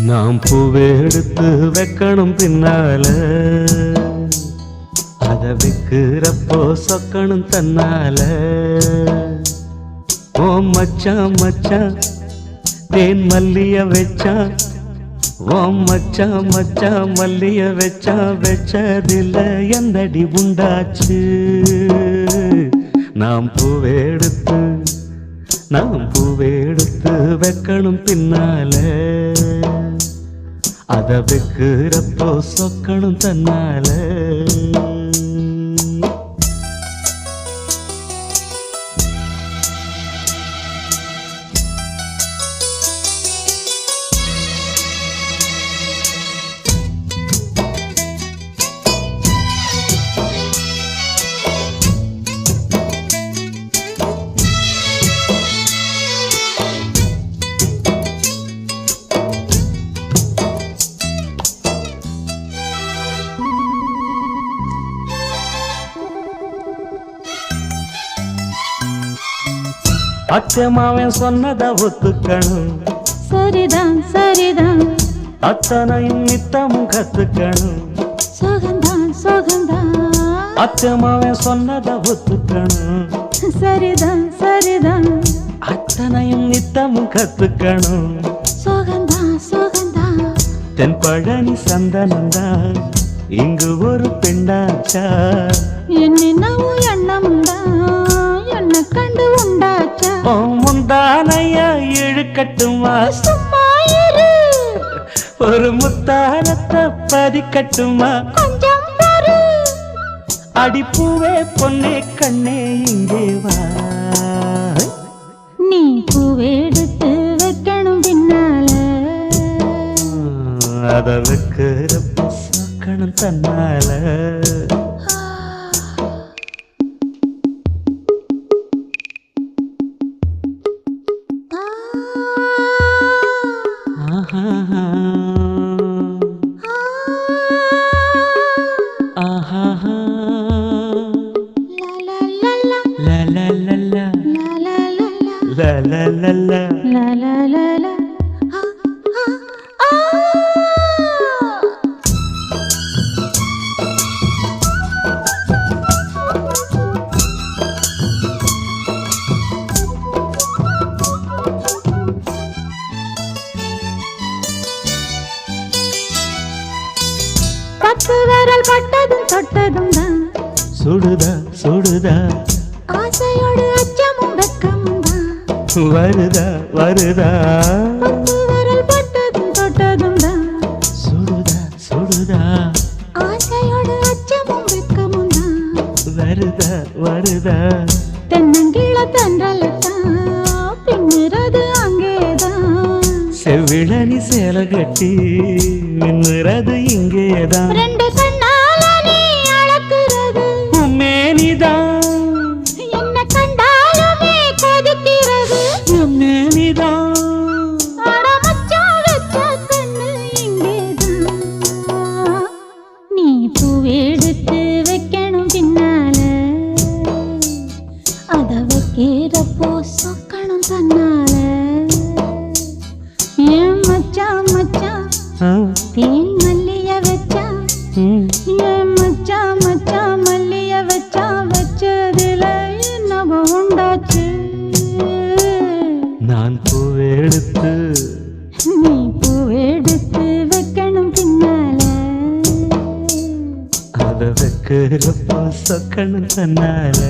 நாம் பூவே எடுத்து வைக்கணும் பின்னால, அத வைக்கிறப்போ சொக்கணும் தன்னால. ஓ மச்சான் மச்சான் தேன் மல்லிய வச்சான், ஓ மச்சான் மச்சான் மல்லிய வச்சான், வச்சதில்ல என்னடி உண்டாச்சு. நாம் பூவே எடுத்து வைக்கணும் பின்னால, அத வைக்கிறப்போ சொக்கணும் தன்னால. அச்சமாவன் சொன்னத ஒத்துக்கணும், சரிதான் சரிதான். அத்தனையும் நித்தமும் கத்துக்கணும், சோகந்தான் சோகந்தான். அச்சமாவன் சொன்னத ஒத்துக்கணும், சரிதான் சரிதான். அத்தனையும் நித்தமும் கத்துக்கணும், சோகந்தான் சோகந்தான். தென் பழனி சந்தனந்தான் இங்கு ஒரு பெண்ணாச்சா, என்னென்னவோ எண்ணம்தான் என்ன கண்டு உண்டாச்சா. முந்தானையா இழுக்கட்டுமா, சும்மா இரு. ஒரு முத்தாரத்தை பதிக்கட்டுமா, கொஞ்சம் பொறு. அடிப்பூவே பொன்னே கண்ணே இங்கே வா. நீ பூவெடுத்து வைக்கணும் பின்னால, அத வைக்கிறப்ப சொக்கணும் தன்னால. பத்து விரல் பட்டதும் தொட்டதும் தான் சுடுதா சுடுதா, ஆசையோடு அச்சமும் வெக்கமும் தான் வருதா வருதா. பத்து விரல் பட்டதும் தொட்டதும் தான் சுடுதா சுடுதா, ஆசையோடு அச்சமும் வெக்கமும் தான் வருதா வருதா. தென்னங்கிழ தன்றலத்தான் பின்னுறது அங்கேதான், செவ்விழனி சேல கட்டி மின்னுறது இங்கேதான். ரெண்டு கண்ணால நீ அளக்குறது மேனிதான், என்ன கண்டாலுமே கொதிக்கிறது மேனிதான். அடமச்சான் வச்ச கண்ணு இங்கேதான். நீ பூவெடுத்து வைக்கணும் பின்னால, அத வைக்கிறப்போ சொக்கணும் தன்னால. ஏன் மச்சான் மச்சான் தேன் மல்லிய வச்சா, ஏன் மச்சான் மச்சான் மல்லிய வச்சா, வச்சதுல என்னவோ உண்டாச்சு. நான் பூவெடுத்து நீ பூவெடுத்து வைக்கணும் பின்னால, அத வைக்கிறப்போ சொக்கணும் தன்னால.